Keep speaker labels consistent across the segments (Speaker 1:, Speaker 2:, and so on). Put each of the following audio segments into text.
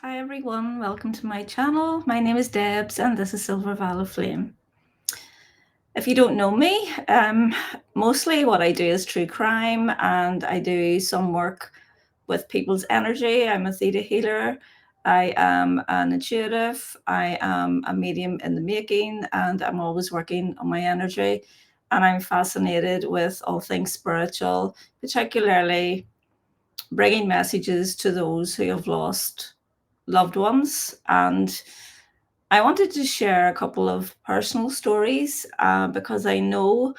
Speaker 1: Hi everyone, welcome to my channel. My name is Debs and this is Silver Valley Flame. If you don't know me, mostly what I do is true crime and I do some work with people's energy. I'm a theta healer. I am an intuitive. I am a medium in the making and I'm always working on my energy. And I'm fascinated with all things spiritual, particularly bringing messages to those who have lost loved ones. And I wanted to share a couple of personal stories because I know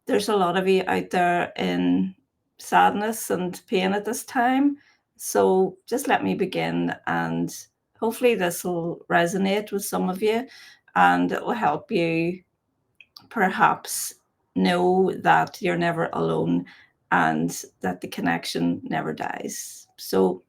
Speaker 1: there's a lot of you out there in sadness and pain at this time. So just let me begin, and hopefully, this will resonate with some of you and it will help you perhaps know that you're never alone and that the connection never dies. So,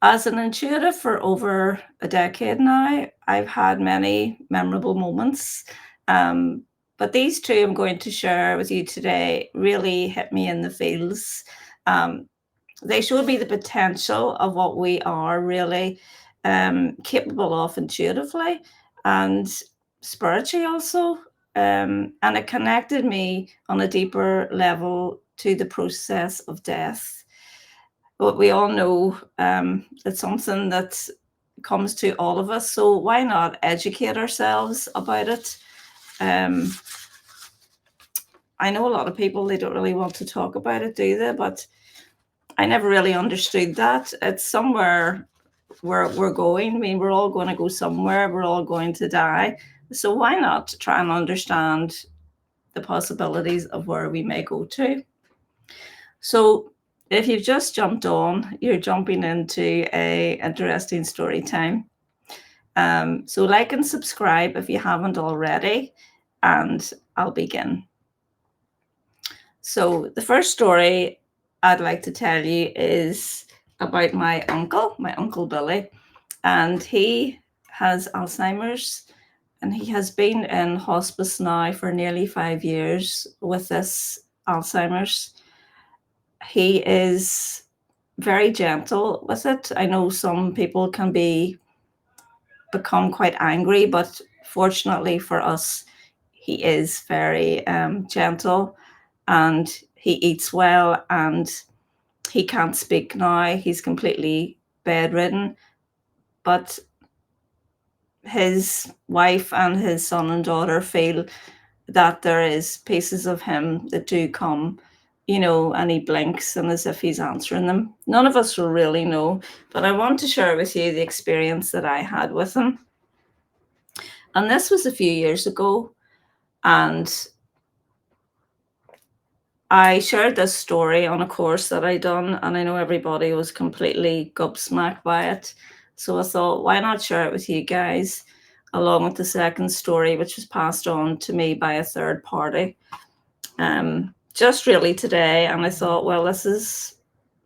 Speaker 1: as an intuitive for over a decade now, I've had many memorable moments. Um, but these two I'm going to share with you today really hit me in the feels. Um, they showed me the potential of what we are really capable of intuitively and spiritually also. And it connected me on a deeper level to the process of death. But we all know it's something that comes to all of us. So why not educate ourselves about it? Um, I know a lot of people, they don't really want to talk about it, do they? But I never really understood that. It's somewhere where we're going. I mean, we're all going to go somewhere. We're all going to die. So why not try and understand the possibilities of where we may go to? So if you've just jumped on, you're jumping into a interesting story time. So like and subscribe if you haven't already, and I'll begin. So the first story I'd like to tell you is about my Uncle Billy, and he has Alzheimer's, and he has been in hospice now for nearly 5 years with this Alzheimer's. He is very gentle with it. I know some people can become quite angry, but fortunately for us, he is very gentle and he eats well and he can't speak now. He's completely bedridden, but his wife and his son and daughter feel that there is pieces of him that do come, and he blinks and as if he's answering them. None of us will really know, but I want to share with you the experience that I had with him. And this was a few years ago. And I shared this story on a course that I done, and I know everybody was completely gobsmacked by it. So I thought, why not share it with you guys, along with the second story, which was passed on to me by a third party, just really today. And I thought, well, this is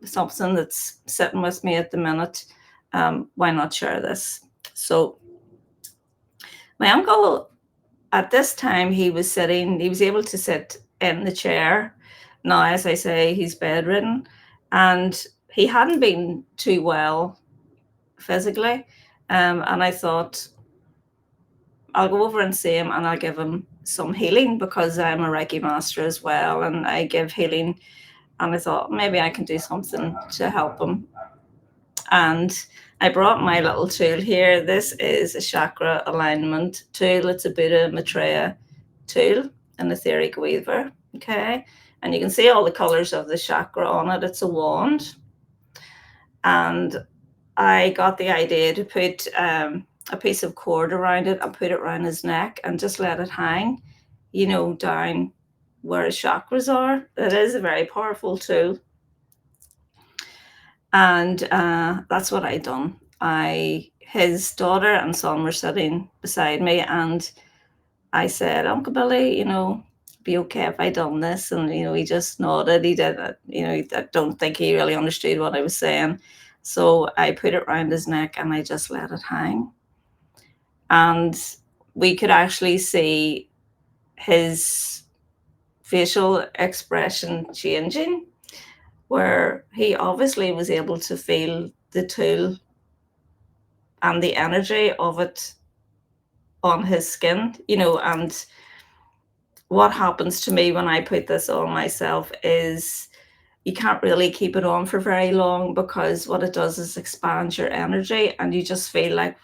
Speaker 1: something that's sitting with me at the minute. Why not share this? So my uncle, at this time, he was able to sit in the chair. Now, as I say, he's bedridden and he hadn't been too well physically. And I thought, I'll go over and see him and I'll give him some healing because I'm a Reiki master as well and I give healing. And I thought maybe I can do something to help him. And I brought my little tool here. This is a chakra alignment tool. It's a Buddha Maitreya tool, an etheric weaver. Okay. And you can see all the colors of the chakra on it. It's a wand. And I got the idea to put a piece of cord around it and put it around his neck and just let it hang, down where his chakras are. It is a very powerful tool. And that's what I done. His daughter and son were sitting beside me, and I said, Uncle Billy, be okay if I done this? And he just nodded. He did. I don't think he really understood what I was saying. So I put it around his neck and I just let it hang. And we could actually see his facial expression changing, where he obviously was able to feel the tool and the energy of it on his skin, you know. And what happens to me when I put this on myself is you can't really keep it on for very long, because what it does is expand your energy, and you just feel like,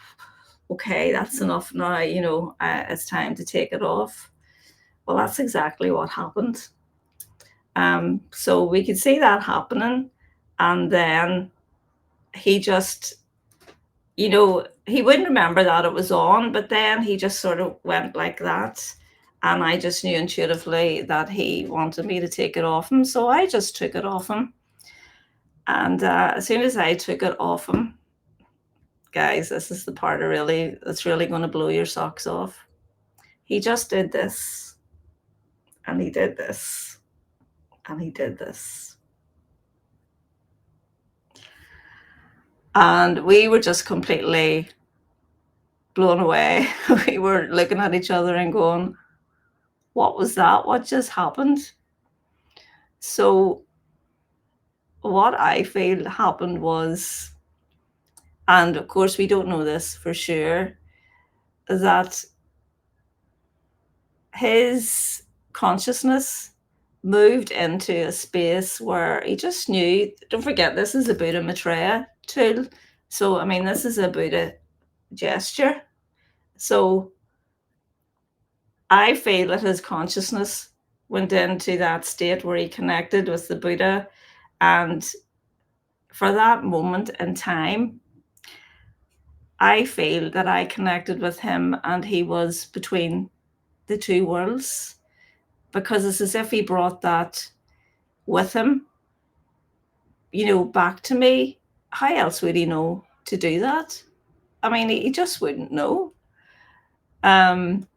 Speaker 1: okay, that's enough now, you know, it's time to take it off. Well, that's exactly what happened. So we could see that happening, and then he just, you know, he wouldn't remember that it was on, but then he just sort of went like that. And I just knew intuitively that he wanted me to take it off him. So I just took it off him. And as soon as I took it off him, guys, this is the part that's really going to blow your socks off. He just did this, and he did this, and he did this. And we were just completely blown away. We were looking at each other and going, what was that? What just happened? So what I feel happened was, and of course we don't know this for sure, that his consciousness moved into a space where he just knew, don't forget, this is a Buddha Maitreya tool. So, I mean, this is a Buddha gesture. So I feel that his consciousness went into that state where he connected with the Buddha. And for that moment in time, I feel that I connected with him, and he was between the two worlds, because it's as if he brought that with him, you know, back to me. How else would he know to do that? I mean, he just wouldn't know. Um,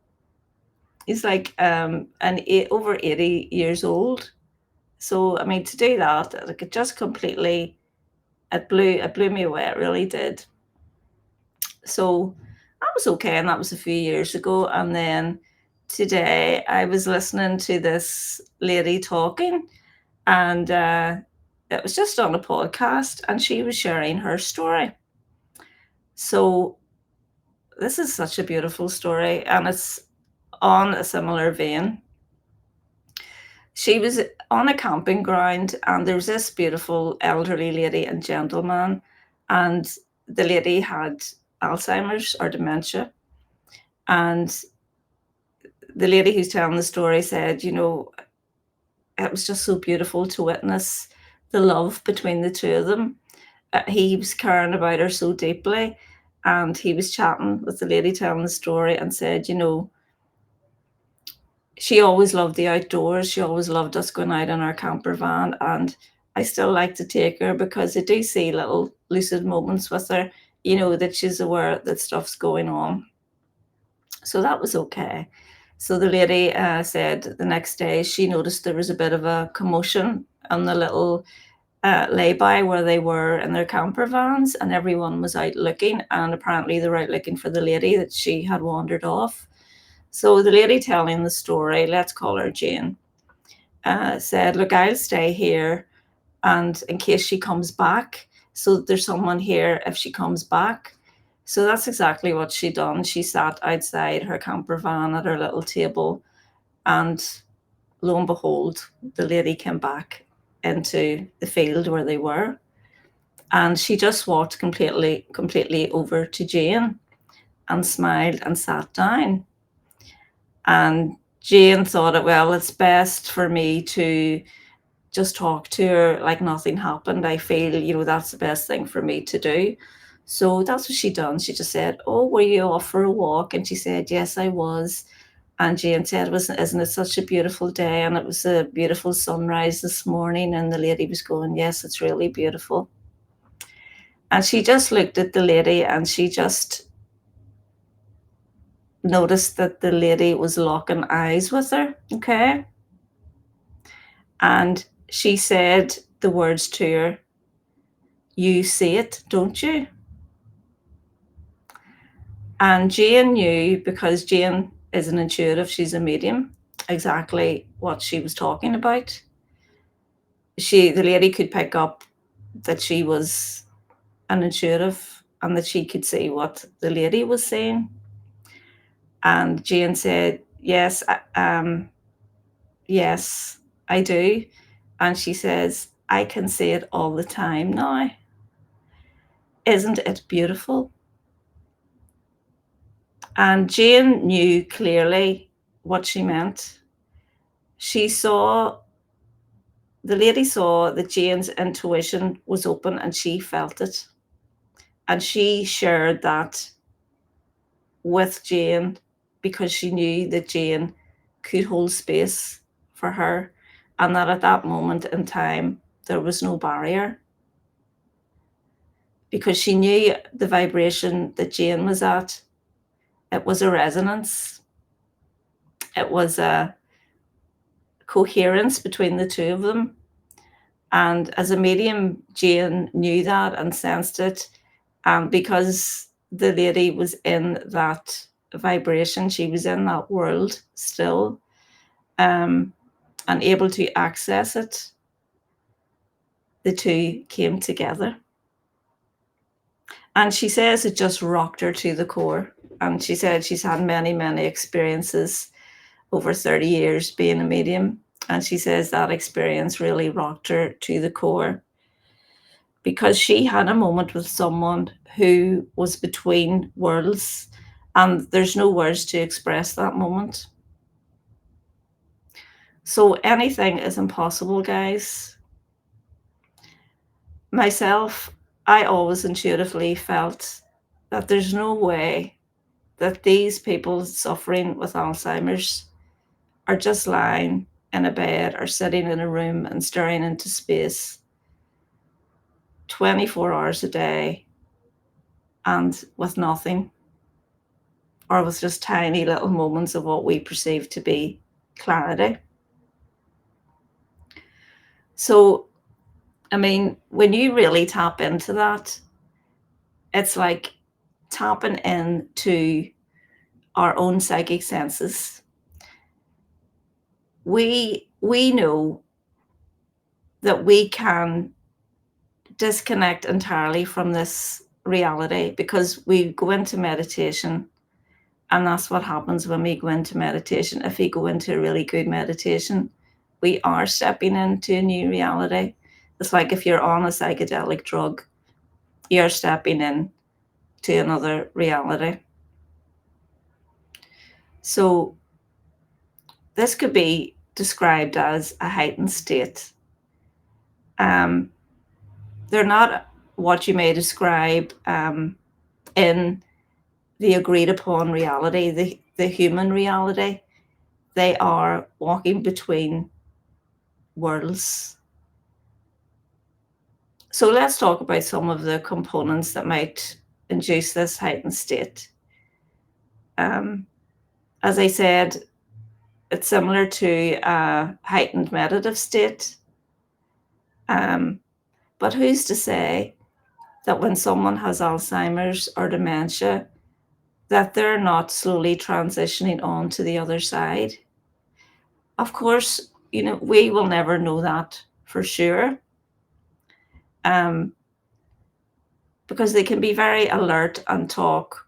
Speaker 1: he's like over 80 years old. So, I mean, to do that, like, it just completely, it blew me away. It really did. So that was okay, and that was a few years ago. And then today I was listening to this lady talking, and it was just on a podcast, and she was sharing her story. So this is such a beautiful story, and it's on a similar vein. She was on a camping ground, and there was this beautiful elderly lady and gentleman, and the lady had Alzheimer's or dementia. And the lady who's telling the story said, you know, it was just so beautiful to witness the love between the two of them. He was caring about her so deeply, and he was chatting with the lady telling the story and said, you know, she always loved the outdoors. She always loved us going out in our camper van, and I still like to take her because I do see little lucid moments with her, you know, that she's aware that stuff's going on. So that was okay. So the lady said the next day she noticed there was a bit of a commotion on the little lay-by where they were in their camper vans, and everyone was out looking, and apparently they were out looking for the lady that she had wandered off. So the lady telling the story, let's call her Jane, said, look, I'll stay here, and in case she comes back, so there's someone here if she comes back. So that's exactly what she done. She sat outside her camper van at her little table, and lo and behold, the lady came back into the field where they were. And she just walked completely over to Jane and smiled and sat down. And Jane thought, well, it's best for me to just talk to her like nothing happened. I feel, you know, that's the best thing for me to do. So that's what she done. She just said, oh, were you off for a walk? And she said, yes, I was. And Jane said, isn't it such a beautiful day? And it was a beautiful sunrise this morning. And the lady was going, yes, it's really beautiful. And she just looked at the lady, and she just noticed that the lady was locking eyes with her. Okay. And she said the words to her, you see it, don't you? And Jane knew, because Jane is an intuitive, she's a medium, exactly what she was talking about. The lady could pick up that she was an intuitive, and that she could see what the lady was saying. And Jane said, yes, I do. And she says, I can see it all the time now. Isn't it beautiful? And Jane knew clearly what she meant. The lady saw that Jane's intuition was open and she felt it. And she shared that with Jane because she knew that Jane could hold space for her, and that at that moment in time, there was no barrier, because she knew the vibration that Jane was at. It was a resonance. It was a coherence between the two of them. And as a medium, Jane knew that and sensed it. And because the lady was in that vibration, she was in that world still, and able to access it, the two came together. And she says it just rocked her to the core. And she said she's had many, many experiences over 30 years being a medium. And she says that experience really rocked her to the core, because she had a moment with someone who was between worlds, and there's no words to express that moment. So anything is impossible, guys. Myself, I always intuitively felt that there's no way that these people suffering with Alzheimer's are just lying in a bed or sitting in a room and staring into space 24 hours a day and with nothing, or with just tiny little moments of what we perceive to be clarity. So, I mean, when you really tap into that, it's like tapping into our own psychic senses. We know that we can disconnect entirely from this reality because we go into meditation, and that's what happens when we go into meditation. If we go into a really good meditation, we are stepping into a new reality. It's like if you're on a psychedelic drug, you're stepping in to another reality. So this could be described as a heightened state. They're not what you may describe in the agreed upon reality, the human reality. They are walking between worlds. So let's talk about some of the components that might induce this heightened state. As I said, it's similar to a heightened meditative state. But who's to say that when someone has Alzheimer's or dementia, that they're not slowly transitioning on to the other side? Of course, we will never know that for sure, because they can be very alert and talk,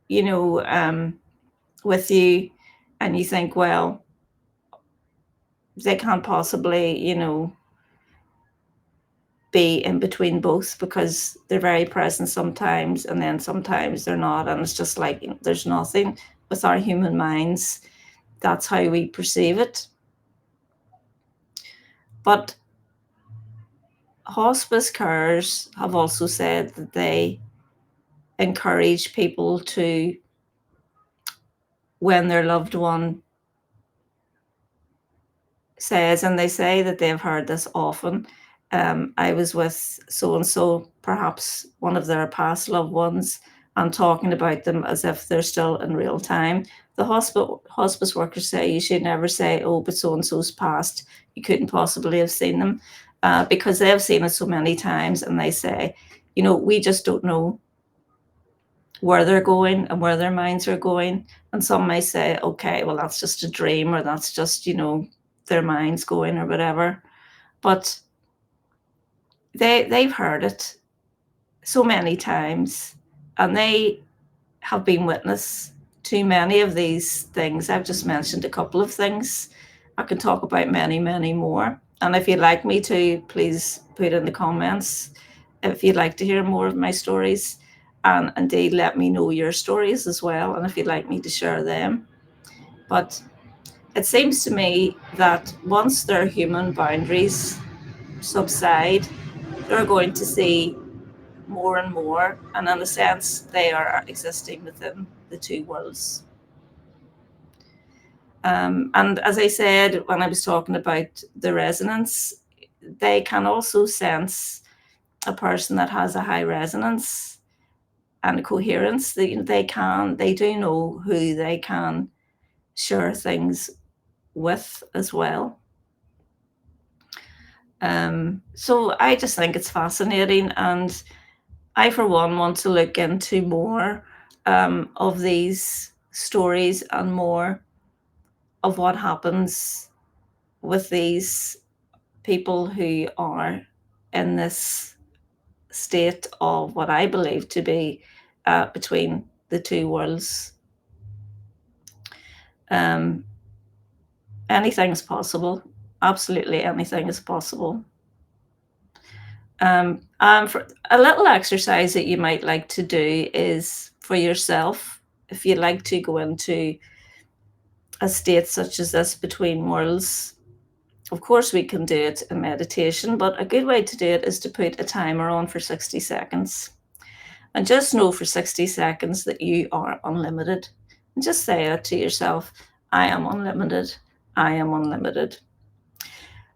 Speaker 1: with you, and you think, well, they can't possibly, be in between both, because they're very present sometimes and then sometimes they're not, and it's just like there's nothing. With our human minds, that's how we perceive it. But hospice carers have also said that they encourage people to, when their loved one says, and they say that they've heard this often, I was with so-and-so, perhaps one of their past loved ones, and talking about them as if they're still in real time. The hospice workers say you should never say, oh, but so-and-so's passed, you couldn't possibly have seen them, because they've seen it so many times, and they say, we just don't know where they're going and where their minds are going. And some may say, okay, well, that's just a dream, or that's just, their minds going, or whatever. But they've heard it so many times, and they have been witness to many of these things. I've just mentioned a couple of things. I can talk about many, many more. And if you'd like me to, please put in the comments if you'd like to hear more of my stories. And indeed, let me know your stories as well, and if you'd like me to share them. But it seems to me that once their human boundaries subside, they're going to see more and more, and in a sense, they are existing within the two worlds. And as I said, when I was talking about the resonance, they can also sense a person that has a high resonance and a coherence. They do know who they can share things with as well. So I just think it's fascinating, and I, for one, want to look into more of these stories and more of what happens with these people who are in this state of what I believe to be between the two worlds. Anything is possible. Absolutely anything is possible. For a little exercise that you might like to do is for yourself, if you'd like to go into a state such as this between worlds. Of course, we can do it in meditation, but a good way to do it is to put a timer on for 60 seconds. And just know for 60 seconds that you are unlimited. And just say it to yourself, I am unlimited. I am unlimited.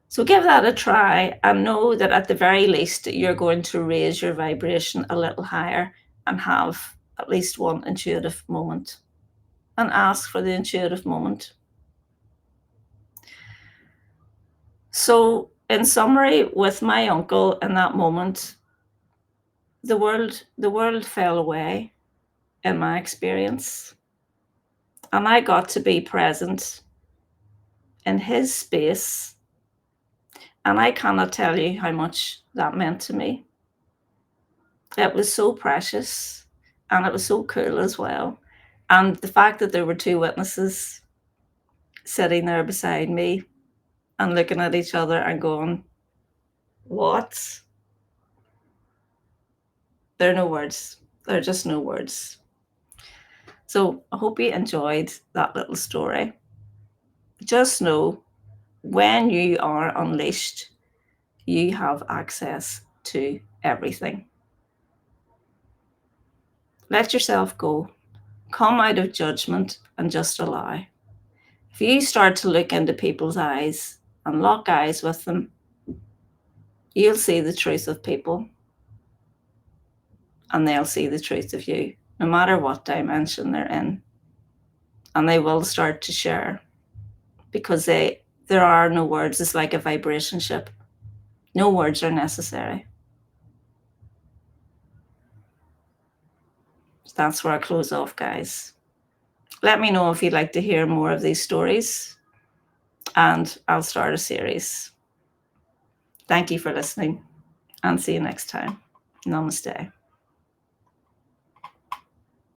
Speaker 1: So give that a try, and know that at the very least, you're going to raise your vibration a little higher and have at least one intuitive moment. And ask for the intuitive moment. So, in summary, with my uncle in that moment, the world fell away in my experience. And I got to be present in his space. And I cannot tell you how much that meant to me. It was so precious, and it was so cool as well. And the fact that there were two witnesses sitting there beside me and looking at each other and going, what? There are no words. There are just no words. So I hope you enjoyed that little story. Just know when you are unleashed, you have access to everything. Let yourself go. Come out of judgment and just allow. If you start to look into people's eyes and lock eyes with them, you'll see the truth of people, and they'll see the truth of you, no matter what dimension they're in. And they will start to share, because there are no words. It's like a vibration ship. No words are necessary. That's where I close off, guys. Let me know if you'd like to hear more of these stories, and I'll start a series. Thank you for listening, and see you next time. Namaste.